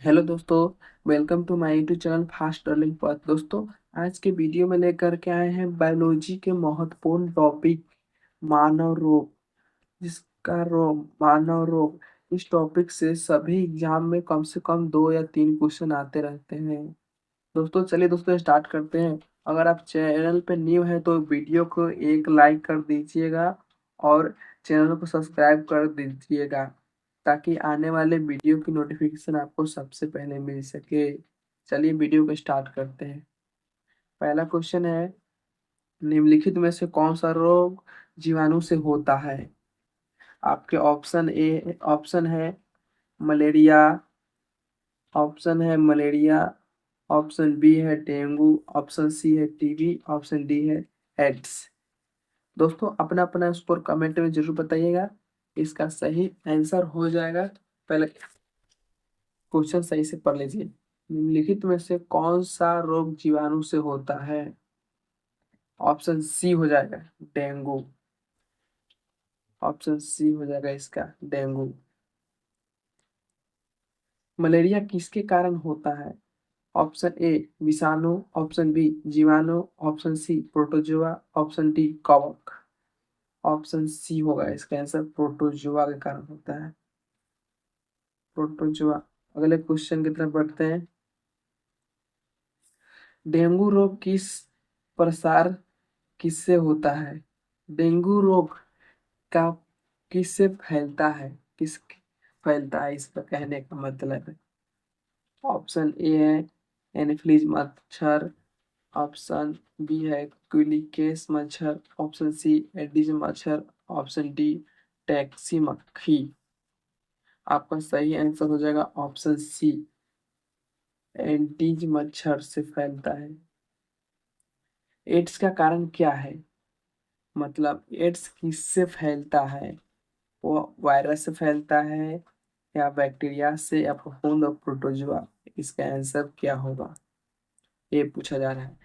Hello दोस्तों। Welcome to my YouTube channel fast learning path. दोस्तों, आज के वीडियो में लेकर के आए हैं बायोलॉजी के महत्वपूर्ण टॉपिक मानव रोग। जिसका रोग मानव रोग, इस टॉपिक से सभी एग्जाम में कम से कम 2 या 3 क्वेश्चन आते रहते हैं। दोस्तों चलिए दोस्तों स्टार्ट करते हैं। अगर आप चैनल पे न्यू हैं तो वीडियो को एक लाइक कर दीजिएगा और चैनल को सब्सक्राइब कर दीजिएगा ताकि आने वाले वीडियो की नोटिफिकेशन आपको सबसे पहले मिल सके। चलिए वीडियो को स्टार्ट करते हैं। पहला क्वेश्चन है, निम्नलिखित में से कौन सा रोग जीवाणु से होता है? आपके ऑप्शन है मलेरिया, ऑप्शन बी है डेंगू, ऑप्शन सी है टीबी, ऑप्शन डी है एड्स। दोस्तों अपना अपना स्कोर कमेंट में जरूर बताइएगा। इसका सही आंसर हो जाएगा। पहले क्वेश्चन सही से पढ़ लीजिए। निम्नलिखित में से कौन सा रोग जीवाणु से होता है? ऑप्शन सी हो जाएगा डेंगू। ऑप्शन सी हो जाएगा इसका डेंगू। मलेरिया किसके कारण होता है? ऑप्शन ए विषाणु, ऑप्शन बी जीवाणु, option C protozoa, option D कवक। ऑप्शन सी होगा इसका आंसर, प्रोटोजोआ के कारण होता है। प्रोटोजोआ। अगले क्वेश्चन की तरफ बढ़ते हैं। डेंगू रोग किस प्रसार किससे होता है? डेंगू रोग का किससे फैलता है? किस फैलता है, इसका कहने का मतलब है। ऑप्शन ए है एनफ्लीज मच्छर, ऑप्शन बी है क्यूलिकेस मच्छर, ऑप्शन सी एडिज मच्छर, ऑप्शन डी टैक्सी मक्खी। आपका सही आंसर हो जाएगा ऑप्शन सी, एडिज मच्छर से फैलता है। एड्स का कारण क्या है? मतलब एड्स किससे फैलता है? वो वायरस से फैलता है या बैक्टीरिया से या फफूंद और प्रोटोजोआ? इसका आंसर क्या होगा, ये पूछा जा रहा है।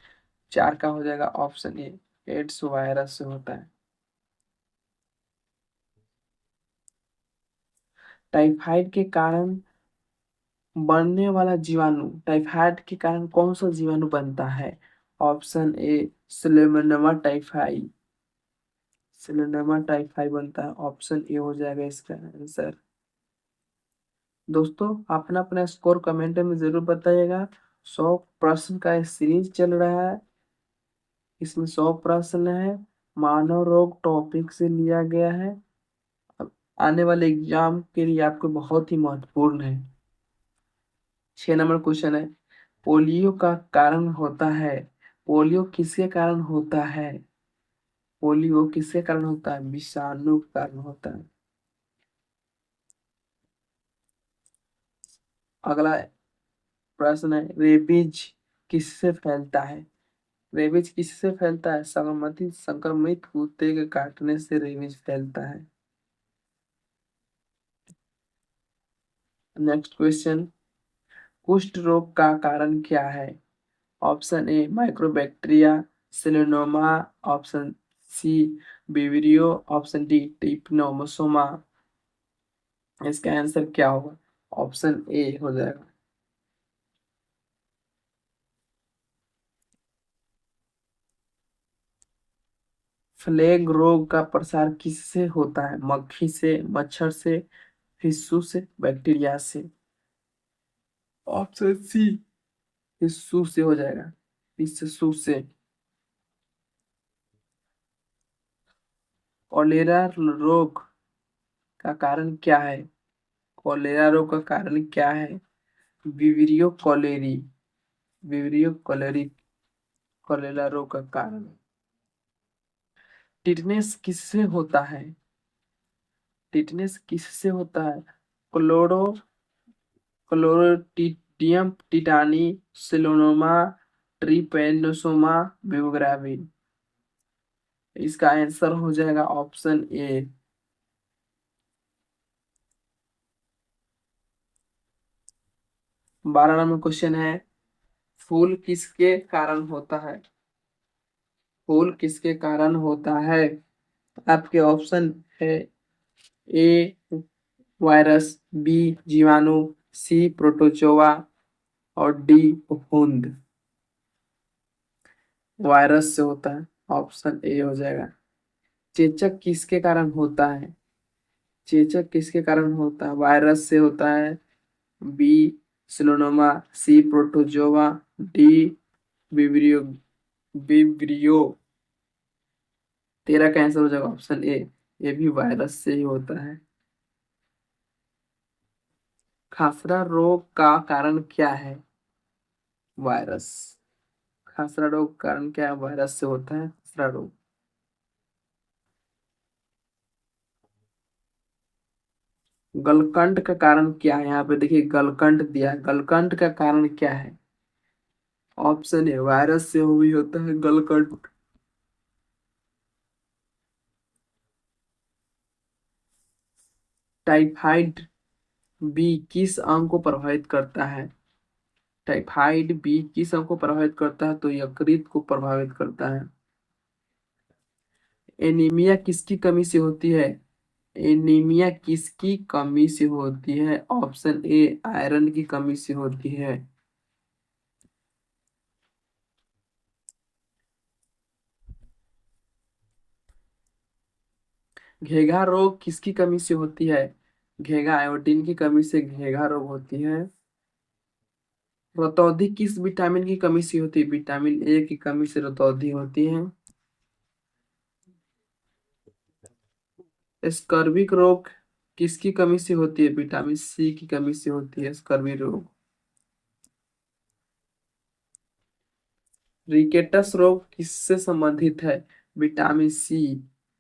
4 का हो जाएगा ऑप्शन ए, एड्स वायरस से होता है। टाइफाइड के कारण बनने वाला जीवाणु, टाइफाइड के कारण कौन सा जीवाणु बनता है? ऑप्शन ए सिलेमोनेमा टाइफाई, सिलेमोनेमा टाइफाई बनता है। ऑप्शन ए हो जाएगा इसका आंसर। दोस्तों अपना अपना स्कोर कमेंट में जरूर बताइएगा। 100 प्रश्न का सीरीज चल रहा है। इसमें 100 प्रश्न है, मानव रोग टॉपिक से लिया गया है। अब आने वाले एग्जाम के लिए आपको बहुत ही महत्वपूर्ण है। 6 नंबर क्वेश्चन है, पोलियो का कारण होता है। पोलियो किसके कारण होता है? पोलियो किसके कारण होता है? विषाणु के कारण होता है। अगला प्रश्न है, रेबीज किससे फैलता है? रेबीज किससे फैलता है? संक्रमित कुत्ते के काटने से रेबीज फैलता है। नेक्स्ट क्वेश्चन, कुष्ठ रोग का कारण क्या है? Option A mycobacteria salmonella, option C vibrio, option D trypanosoma. इसका आंसर क्या होगा? ऑप्शन ए हो जाएगा। फ्लैग रोग का प्रसार किससे होता है? मक्खी से, मच्छर से, फिशू से, बैक्टीरिया से? ऑप्शन सी फिशू से हो जाएगा, फिशू से। कॉलेरा रोग का कारण क्या है? कॉलेरा रोग का कारण क्या है? Vibrio cholerae, vibrio cholerae cholera रोग का कारण। टिटनेस किससे होता है? टिटनेस किससे होता है? क्लोरो क्लोरोटिडियम टिटानी, सिलोनोमा, ट्रिपेनोसोमा, बिबोग्राविन। इसका आंसर हो जाएगा ऑप्शन ए। 12 नंबर क्वेश्चन है, फूल किसके कारण होता है? फूल किसके कारण होता है? आपके ऑप्शन है ए वायरस, बी जीवाणु, सी प्रोटोजोआ और डी फफूंद। वायरस से होता है, ऑप्शन ए हो जाएगा। चेचक किसके कारण होता है? चेचक किसके कारण होता है? वायरस से होता है। बी सिलोनोमा, सी प्रोटोजोआ, डी विब्रियो विब्रियो। तेरा कैंसर हो जाएगा ऑप्शन ए, ये भी वायरस से ही होता है। खसरा रोग का कारण क्या है? वायरस। खसरा रोग का कारण क्या है? वायरस से होता है खसरा रोग। गलकंठ का कारण क्या है? यहाँ पे देखिए गलकंठ दिया है, गलकंठ का कारण क्या है? ऑप्शन ए वायरस से भी होता है गलकंठ। टाइफाइड बी किस अंग को प्रभावित करता है? टाइफाइड बी किस अंग को प्रभावित करता है? तो यकृत को प्रभावित करता है। एनीमिया किसकी कमी से होती है? एनीमिया किसकी कमी से होती है? ऑप्शन ए आयरन की कमी से होती है। घेघा रोग किसकी कमी से होती है? घेघा आयोडीन की कमी से घेघा रोग होती है। रतौंधी किस विटामिन की कमी से होती है? विटामिन ए की कमी से रतौंधी होती है। स्कर्विक रोग किसकी कमी से होती है? विटामिन सी की कमी से होती है स्कर्वी रोग। रिकेटस रोग किससे संबंधित है? Vitamin C.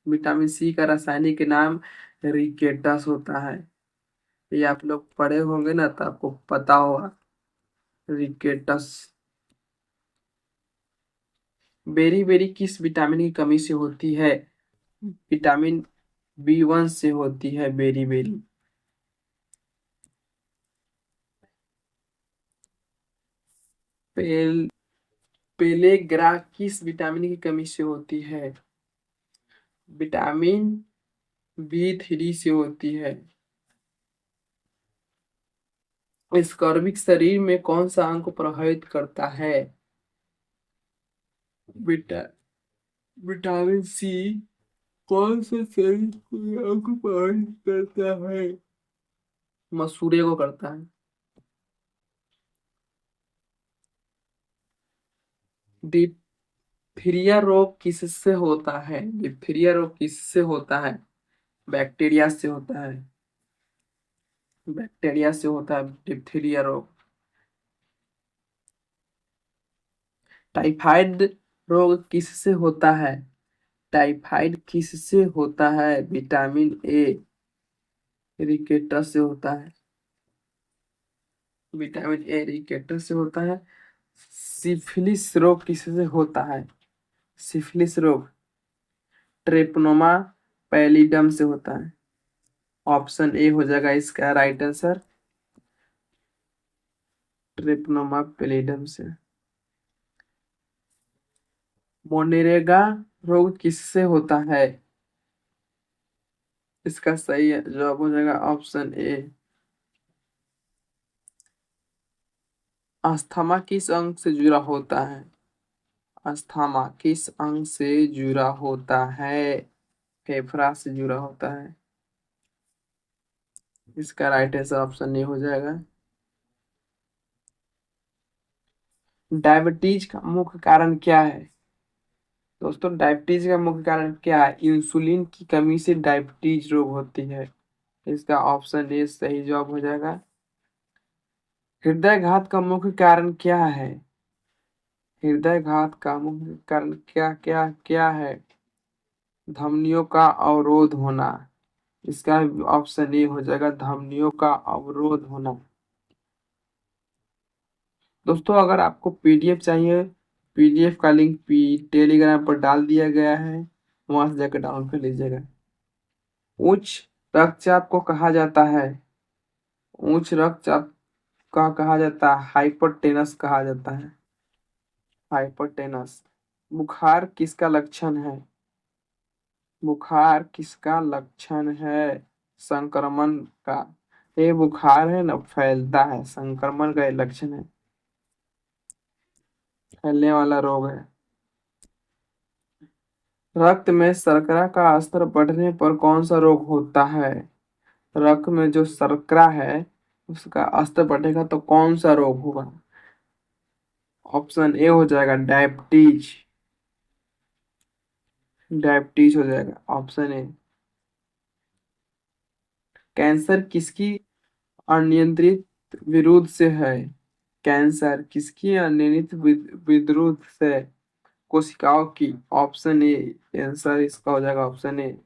विटामिन सी का रासायनिक नाम रिकेटस होता है। ये आप लोग पढ़े होंगे ना तो आपको पता होगा रिकेटस। बेरी बेरी किस विटामिन की कमी से होती है? विटामिन बी 1 से होती है बेरी बेरी। पेल पेलेग्रा किस विटामिन की कमी से होती है? विटामिन बी 3 से होती है। स्कर्विक शरीर में कौन सा अंग को प्रभावित करता है? विटा विटामिन सी कौन से शरीर को अंग को प्रभावित करता है? मसूड़े को करता है। डिप्थीरिया रोग किससे होता है? डिप्थीरिया रोग किससे होता है? बैक्टीरिया से होता है। बैक्टीरिया से होता है डिप्थीरिया रोग। टाइफाइड रोग किससे होता है? टाइफाइड किससे होता है? विटामिन ए रिकेटस से होता है। विटामिन ए रिकेटस से होता है। सिफिलिस रोग किससे होता है? सिफिलिस रोग ट्रेपनोमा पैलिडम से होता है। ऑप्शन ए हो जाएगा इसका राइट आंसर, ट्रेपनोमा पैलिडम से। मोनेरेगा रोग किससे होता है? इसका सही जवाब हो जाएगा ऑप्शन ए। अस्थमा किस अंग से जुड़ा होता है? अस्थमा किस अंग से जुड़ा होता है? फेफड़ा से जुड़ा होता है। इसका राइट आंसर ऑप्शन ए हो जाएगा। डायबिटीज का मुख्य कारण क्या है? दोस्तों डायबिटीज का मुख्य कारण क्या है? इंसुलिन की कमी से डायबिटीज रोग होती है। इसका ऑप्शन ए सही जवाब हो जाएगा। हृदयघात का मुख्य कारण क्या है? हृदयघात का मुख्य कारण क्या क्या क्या है? धमनियों का अवरोध होना। इसका ऑप्शन ए हो जाएगा धमनियों का अवरोध होना। दोस्तों अगर आपको पीडीएफ चाहिए, पीडीएफ का लिंक टेलीग्राम पर डाल दिया गया है, वहां से जाकर डाउनलोड कर लीजिएगा। उच्च रक्तचाप को कहा जाता है? उच्च रक्तचाप का कहा जाता है हाइपरटेनस कहा जाता है। हाइपरटेनस। बुखार किसका लक्षण है? बुखार किसका लक्षण है? संक्रमण का। ये बुखार है ना, फैलता है, संक्रमण का ये लक्षण है, फैलने वाला रोग है। रक्त में शर्करा का स्तर बढ़ने पर कौन सा रोग होता है? रक्त में जो शर्करा है उसका स्तर बढ़ेगा तो कौन सा रोग होगा? ऑप्शन ए हो जाएगा डायबिटीज। डायबिटीज हो जाएगा ऑप्शन ए। कैंसर किसकी अनियंत्रित विरुद्ध से है? कैंसर किसकी अनियंत्रित विरुद्ध से? कोशिकाओं की। Option A. आंसर इसका हो जाएगा ऑप्शन ए।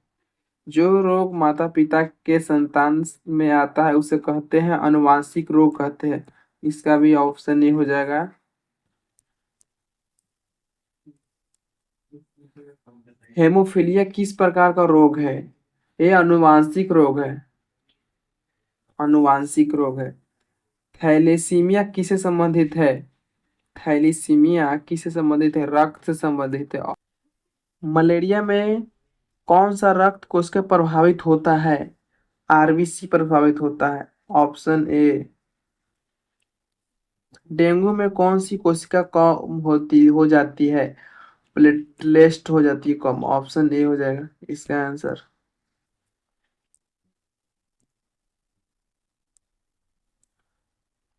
जो रोग माता पिता के संतान में आता है उसे कहते हैं आनुवांशिक रोग कहते हैं। इसका भी ऑप्शन ए हो जाएगा। हेमोफीलिया किस प्रकार का रोग है? ये आनुवांशिक रोग है। आनुवांशिक रोग है। थैलेसीमिया किससे संबंधित है? थैलीसीमिया किससे संबंधित है? रक्त से संबंधित है। मलेरिया में कौन सा रक्त कोशिका प्रभावित होता है? आरबीसी प्रभावित होता है। ऑप्शन ए। डेंगू में कौन सी कोशिका कम होती हो जाती है? प्लेटलेस्ट हो जाती है कम। ऑप्शन ए हो जाएगा इसका आंसर।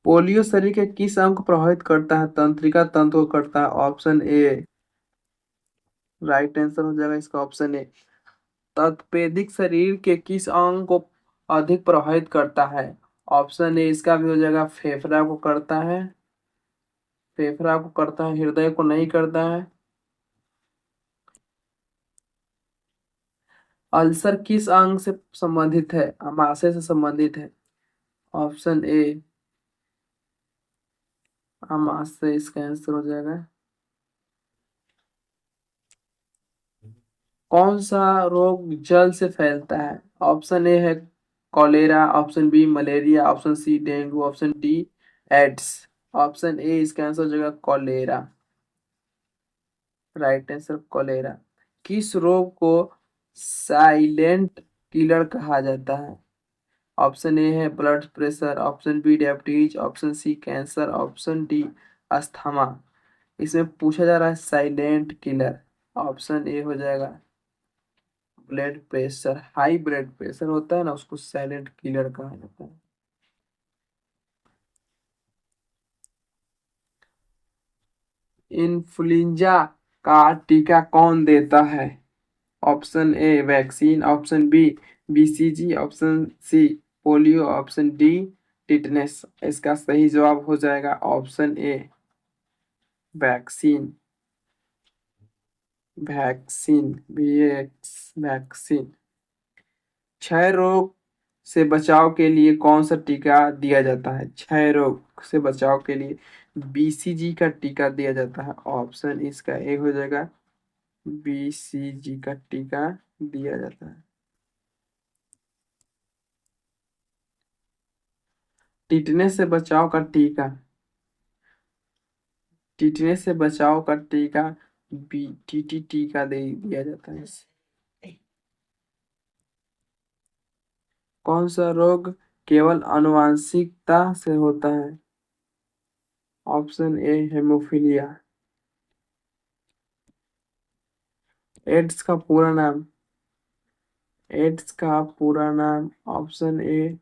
पोलियो शरीर के किस अंग को प्रभावित करता है? तंत्रिका तंत्र को करता है। ऑप्शन ए राइट आंसर हो जाएगा इसका ऑप्शन ए। तपेदिक शरीर के किस अंग को अधिक प्रभावित करता है? ऑप्शन ए इसका भी हो जाएगा फेफड़ा को करता है। फेफड़ा को करता है, हृदय को नहीं करता है। अल्सर किस अंग से संबंधित है? आमाशय से संबंधित है। ऑप्शन ए आमाशय इसका आंसर हो जाएगा। कौन सा रोग जल से फैलता है? ऑप्शन ए है cholera, option B malaria, option C dengue, option D AIDS. Option A इसका आंसर हो जाएगा कॉलेरा। Right answer cholera. किस रोग को साइलेंट किलर कहा जाता है? ऑप्शन ए है blood pressure, option B diabetes, option C cancer, option D asthma. इसमें पूछा जा रहा है साइलेंट किलर। ऑप्शन ए हो जाएगा blood pressure. High blood pressure होता है ना, उसको साइलेंट किलर कहा जाता है। इन्फ्लुएंजा का टीका कौन देता है? Option A vaccine, option B BCG, option C polio, option D tetanus. इसका सही जवाब हो जाएगा option A vaccine. Vaccine vaccine. क्षय रोग से बचाव के लिए कौन सा टीका दिया जाता है? क्षय रोग से बचाव के लिए बीसीजी का टीका दिया जाता है। ऑप्शन इसका ए हो जाएगा बीसीजी का टीका दिया जाता है। टिटनेस से बचाव का टीका। टिटनेस से बचाव का टीका बीटीटी टीका दे दिया जाता है। कौन सा रोग केवल आनुवांशिकता से होता है? ऑप्शन ए हेमोफीलिया। एड्स का पूरा नाम। एड्स का पूरा नाम। Option A.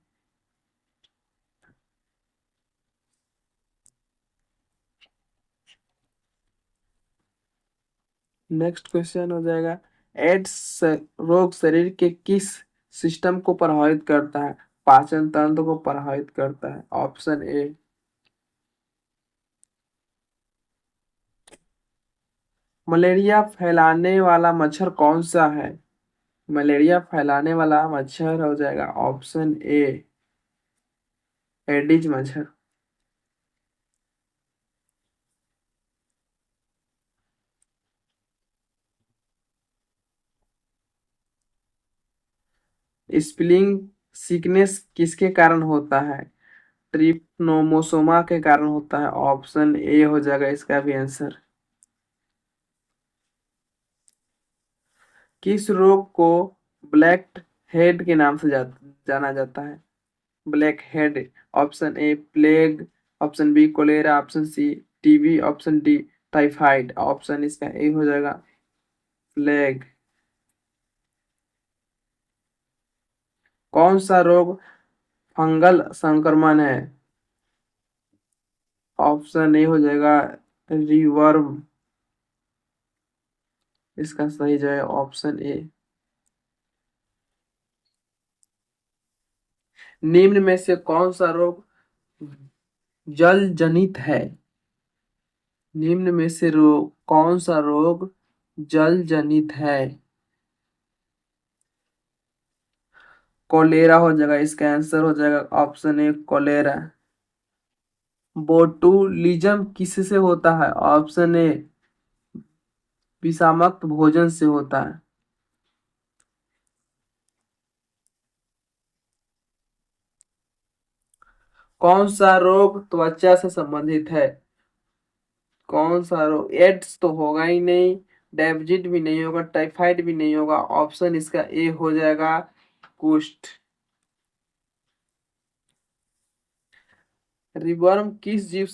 नेक्स्ट क्वेश्चन हो जाएगा एड्स रोग शरीर के किस सिस्टम को प्रभावित करता है? पाचन तंत्र को प्रभावित करता है। ऑप्शन ए। मलेरिया फैलाने वाला मच्छर कौन सा है? मलेरिया फैलाने वाला मच्छर हो जाएगा ऑप्शन ए एडिज मच्छर। स्प्लिंग सिकनेस किसके कारण होता है? ट्रिप्नोमोसोमा के कारण होता है। ऑप्शन ए हो जाएगा इसका भी आंसर। किस रोग को ब्लैक हेड के नाम से जाना जाता है? Black head. Option A plague, option B cholera, option C TB, option D typhoid. Option इसका ए हो जाएगा प्लेग। कौन सा रोग फंगल संक्रमण है? ऑप्शन ए हो जाएगा रिवर्म। इसका सही जवाब ऑप्शन ए। निम्न में से कौन सा रोग जल जनित है? निम्न में से रोग कौन सा रोग जल जनित है? कोलेरा हो जाएगा, इसका आंसर हो जाएगा ऑप्शन ए कोलेरा। बोटुलिज्म किससे होता है? ऑप्शन ए विषाक्त भोजन से होता है। कौन सा रोग त्वचा से संबंधित है? कौन सा रोग? एड्स तो होगा ही नहीं, डायबिटीज भी नहीं होगा, टाइफाइड भी नहीं होगा। ऑप्शन इसका ए हो जाएगा कुष्ठ। रिवर्म किस जीव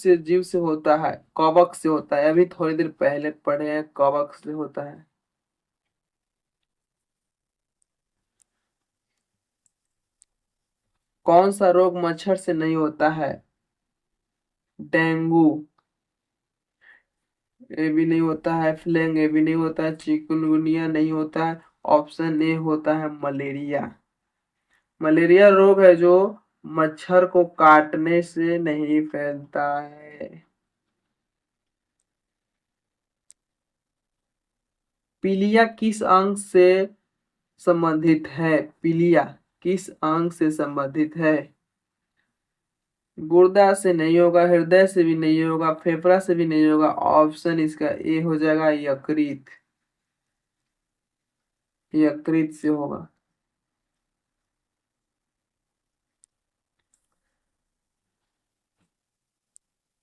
से होता है? कवक से होता है। अभी थोड़ी देर पहले पढ़े हैं, कवक से होता है। कौन सा रोग मच्छर से नहीं होता है? डेंगू ये भी नहीं होता है, फ्लैंग ये भी नहीं होता है, चिकुनगुनिया नहीं होता है। ऑप्शन ए होता है मलेरिया। मलेरिया रोग है जो मच्छर को काटने से नहीं फैलता है। पीलिया किस अंग से संबंधित है? पीलिया किस अंग से संबंधित है? गुर्दा से नहीं होगा, हृदय से भी नहीं होगा, फेफड़ा से भी नहीं होगा। ऑप्शन इसका ए हो जाएगा यकृत। यकृत से होगा।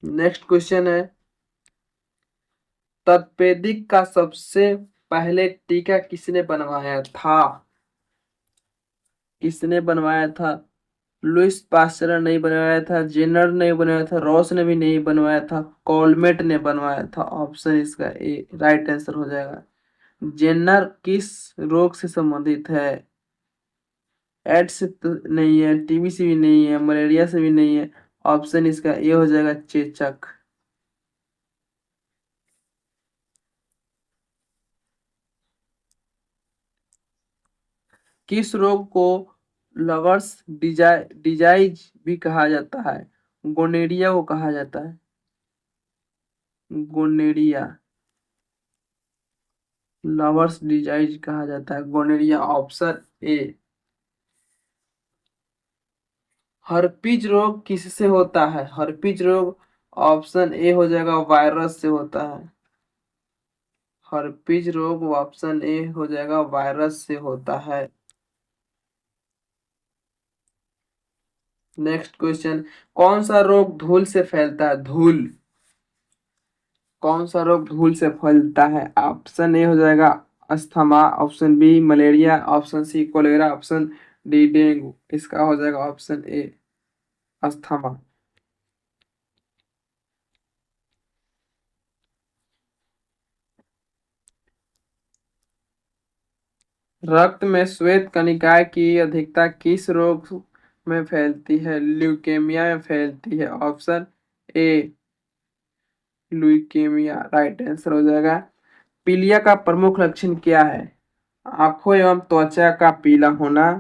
नेक्स्ट क्वेश्चन है, तपेदिक का सबसे पहले टीका किसने बनवाया था? किसने बनवाया था? लुइस पास्चर ने बनवाया था, जेनर ने बनवाया था, रॉस ने भी नहीं बनवाया था, कॉलमेट ने बनवाया था। ऑप्शन इसका ए राइट आंसर हो जाएगा। जेनर किस रोग से संबंधित है? एड्स से तो नहीं है, टीबी से भी नहीं है, मलेरिया से भी नहीं है। ऑप्शन इसका ए हो जाएगा चेचक। किस रोग को लवर्स डिजाइज भी कहा जाता है? गोनेरिया को कहा जाता है। गोनेरिया, लवर्स डिजाइज कहा जाता है गोनेरिया। Option A. हर्पीज रोग किससे होता है? हर्पीज रोग ऑप्शन ए हो जाएगा वायरस से होता है। हर्पीज रोग ऑप्शन ए हो जाएगा वायरस से होता है। नेक्स्ट क्वेश्चन, कौन सा रोग धूल से फैलता है? धूल, कौन सा रोग धूल से फैलता है? ऑप्शन ए हो जाएगा asthma, option B malaria, option C cholera, option D dengue. इसका हो जाएगा ऑप्शन ए अस्थमा। रक्त में श्वेत कणिकाएं की अधिकता किस रोग में फैलती है? ल्यूकेमिया में फैलती है। ऑप्शन ए ल्यूकेमिया राइट आंसर हो जाएगा। पीलिया का प्रमुख लक्षण क्या है? आंखों एवं त्वचा का पीला होना,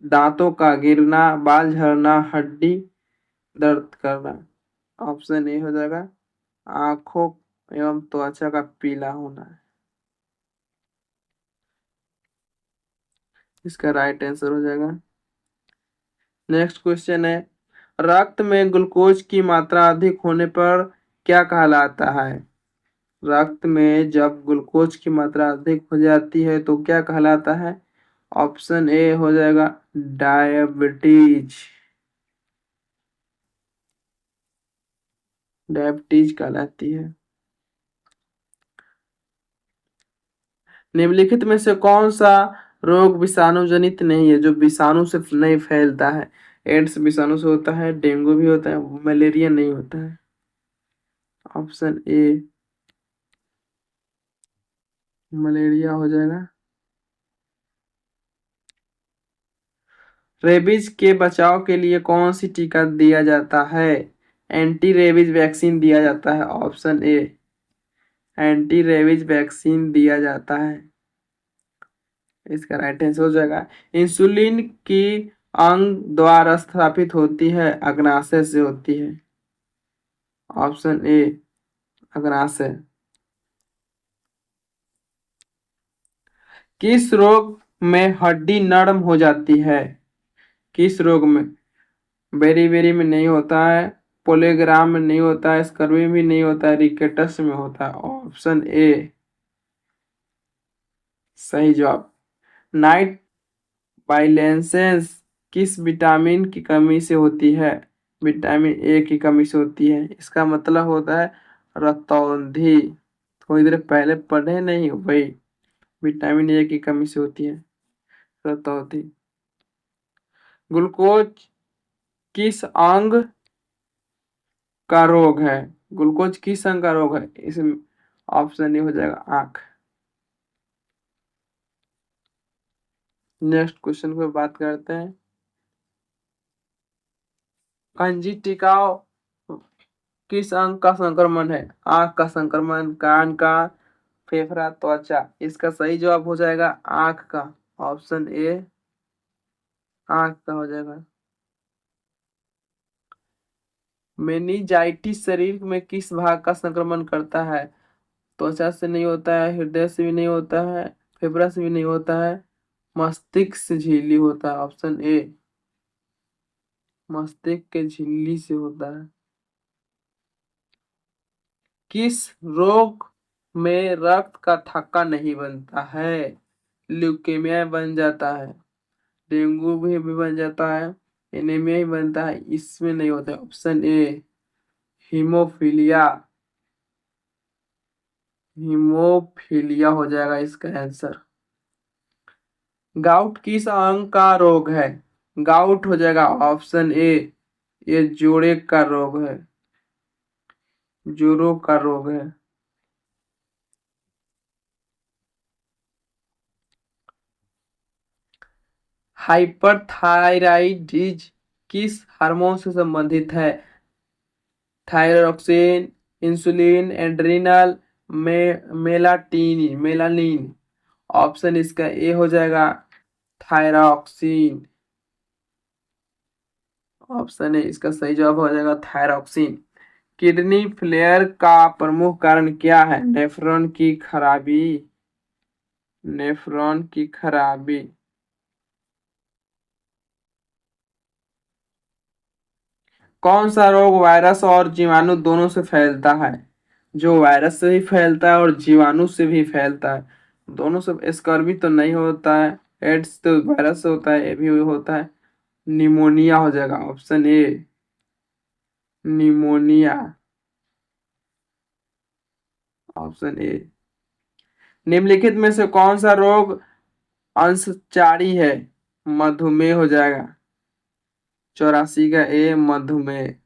दांतों का गिरना, बाल झड़ना, हड्डी दर्द करना। ऑप्शन ए हो जाएगा आंखों एवं त्वचा का पीला होना। इसका राइट आंसर हो जाएगा। नेक्स्ट क्वेश्चन है, रक्त में ग्लूकोज की मात्रा अधिक होने पर क्या कहलाता है? रक्त में जब ग्लूकोज की मात्रा अधिक हो जाती है तो क्या कहलाता है? ऑप्शन ए हो जाएगा डायबिटीज। डायबिटीज कहलाती है। निम्नलिखित में से कौन सा रोग विषाणु जनित नहीं है, जो विषाणु से नहीं फैलता है? एड्स विषाणु से होता है, डेंगू भी होता है, मलेरिया नहीं होता है। ऑप्शन ए मलेरिया हो जाएगा। रेबीज के बचाव के लिए कौन सी टीका दिया जाता है? एंटी रेबीज वैक्सीन दिया जाता है। ऑप्शन ए एंटी रेबीज वैक्सीन दिया जाता है। इसका राइट आंसर हो जाएगा। इंसुलिन की अंग द्वारा स्थापित होती है, अग्नाशय से होती है। ऑप्शन ए अग्नाशय। किस रोग में हड्डी नरम हो जाती है? किस रोग में? बेरी बेरी में नहीं होता है, पोलेग्राम में नहीं होता है, स्कर्वी में नहीं होता है, रिकेटस में होता है। ऑप्शन ए सही जवाब। नाइट बाइलेंसेंस किस विटामिन की कमी से होती है? विटामिन ए की कमी से होती है। इसका मतलब होता है रतौंधी। थोड़ी देर पहले पढ़े नहीं वही, विटामिन ए की कमी से होती है रतौंधी। ग्लूकोज किस अंग का रोग है? ग्लूकोज किस अंग का रोग है? इसमें ऑप्शन ए हो जाएगा आंख। नेक्स्ट क्वेश्चन पे बात करते हैं। कंजिटिकाओ किस अंग का संक्रमण है? आंख का संक्रमण, कान का, फेफड़ा, त्वचा। इसका सही जवाब हो जाएगा आंख का। ऑप्शन ए आंख का हो जाएगा। मेनिंजाइटिस शरीर में किस भाग का संक्रमण करता है? त्वचा से नहीं होता है, हृदय से भी नहीं होता है, फेफड़ा से भी नहीं होता है, मस्तिष्क झिल्ली होता है। ऑप्शन ए मस्तिष्क के झिल्ली से होता है। किस रोग में रक्त का थक्का नहीं बनता है? ल्यूकेमिया बन जाता है, डेंगू भी बन जाता है, एनीमिया ही बनता है, इसमें नहीं होता है। ऑप्शन ए हीमोफीलिया। हीमोफीलिया हो जाएगा इसका आंसर। गाउट किस अंग का रोग है? गाउट हो जाएगा ऑप्शन ए, ये जोड़े का रोग है, जोड़ों का रोग है। हाइपरथायराइडिज किस हार्मोन से संबंधित है? Thyroxine, insulin, adrenal, melanin. Option इसका ए हो जाएगा थायरॉक्सिन। ऑप्शन ए इसका सही जवाब हो जाएगा थायरॉक्सिन। किडनी फेलियर का प्रमुख कारण क्या है? नेफ्रॉन की खराबी, नेफ्रॉन की खराबी। कौन सा रोग वायरस और जीवाणु दोनों से फैलता है? जो वायरस से भी फैलता है और जीवाणु से भी फैलता है, दोनों से। स्कर्वी तो नहीं होता है, एड्स तो वायरस से होता है, ये भी होता है। निमोनिया हो जाएगा। Option A pneumonia. Option A. निम्नलिखित में से कौन सा रोग अंशचारी है? मधुमेह हो जाएगा। 84 का ए मधुमेह।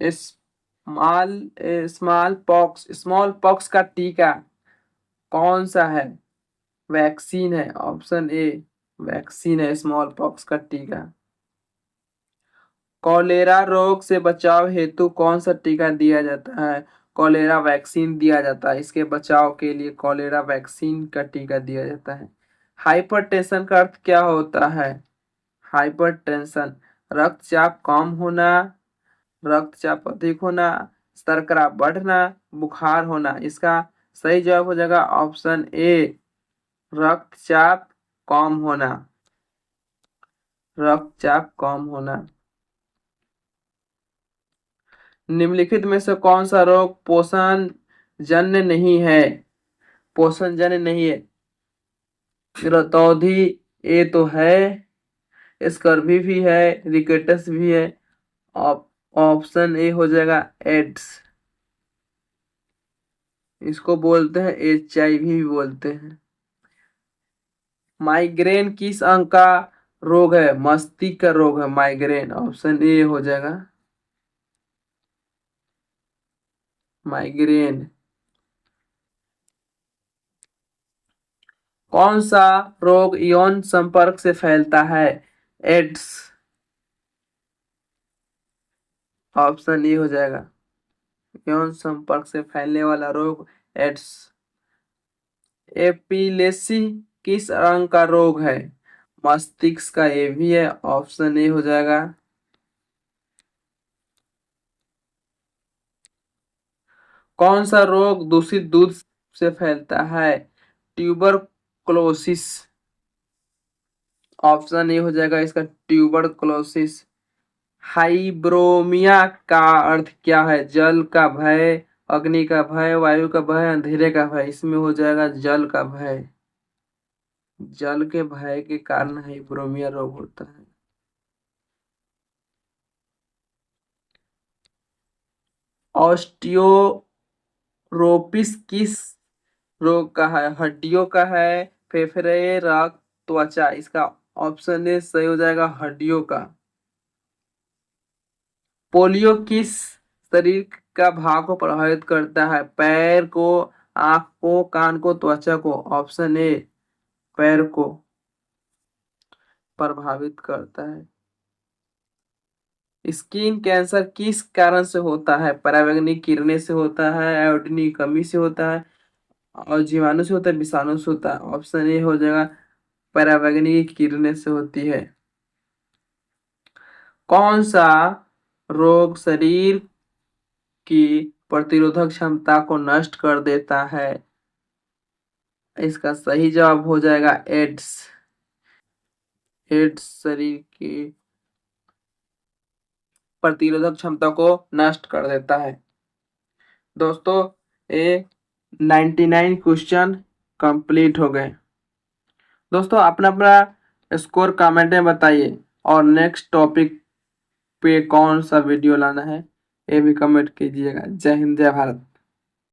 स्मॉल स्मॉल पॉक्स का टीका कौन सा है? वैक्सीन है। ऑप्शन ए वैक्सीन है स्मॉल पॉक्स का टीका। कॉलेरा रोग से बचाव हेतु कौन सा टीका दिया जाता है? कॉलेरा वैक्सीन दिया जाता है, इसके बचाव के लिए कॉलेरा वैक्सीन का टीका दिया जाता है। हाइपरटेंशन का अर्थ क्या होता है? हाइपरटेंशन रक्तचाप कम होना, रक्तचाप अधिक होना, शर्करा बढ़ना, बुखार होना। इसका सही जवाब हो जाएगा ऑप्शन ए रक्तचाप कम होना। रक्तचाप कम होना। निम्नलिखित में से कौन सा रोग पोषण जन्य नहीं है? पोषण जन्य नहीं है। रतौंधी ए तो है, स्कर्वी भी है, रिकेटस भी है। ऑप्शन ए हो जाएगा एड्स। इसको बोलते हैं HIV भी बोलते हैं। माइग्रेन किस अंग का रोग है? मस्तिष्क का रोग है माइग्रेन। ऑप्शन ए हो जाएगा माइग्रेन। कौन सा रोग यौन संपर्क से फैलता है? एड्स। ऑप्शन ए हो जाएगा यौन संपर्क से फैलने वाला रोग एड्स। एपिलेसी किस अंग का रोग है? मस्तिष्क का, ये भी है। ऑप्शन ए हो जाएगा। कौन सा रोग दूषित दूध से फैलता है? ट्यूबरकुलोसिस। ऑप्शन ए हो जाएगा इसका ट्यूबरकुलोसिस। हाइब्रोमिया का अर्थ क्या है? जल का भय, अग्नि का भय, वायु का भय, अंधेरे का भय। इसमें हो जाएगा जल का भय। जल के भय के कारण हाइब्रोमिया रोग होता है। ऑस्टियोरोपिस किस रोग का है? हड्डियों का है, फेफड़े, रक्त, त्वचा। इसका ऑप्शन ए सही हो जाएगा हड्डियों का। पोलियो किस शरीर का भाग को प्रभावित करता है? पैर को, आंख को, कान को, त्वचा को। ऑप्शन ए पैर को प्रभावित करता है। स्किन कैंसर किस कारण से होता है? पराबैंगनी किरणें से होता है, आयोडीन की कमी से होता है, और जीवाणु से होता है, विषाणु से होता है। ऑप्शन ए हो जाएगा पराबैंगनी की किरणें से होती है। कौन सा रोग शरीर की प्रतिरोधक क्षमता को नष्ट कर देता है? इसका सही जवाब हो जाएगा एड्स। एड्स शरीर की प्रतिरोधक क्षमता को नष्ट कर देता है। दोस्तों, ये 99 क्वेश्चन कंप्लीट हो गए। दोस्तों, अपना अपना स्कोर कमेंट में बताइए, और नेक्स्ट टॉपिक पे कौन सा वीडियो लाना है ये भी कमेंट कीजिएगा। जय हिंद, जय भारत।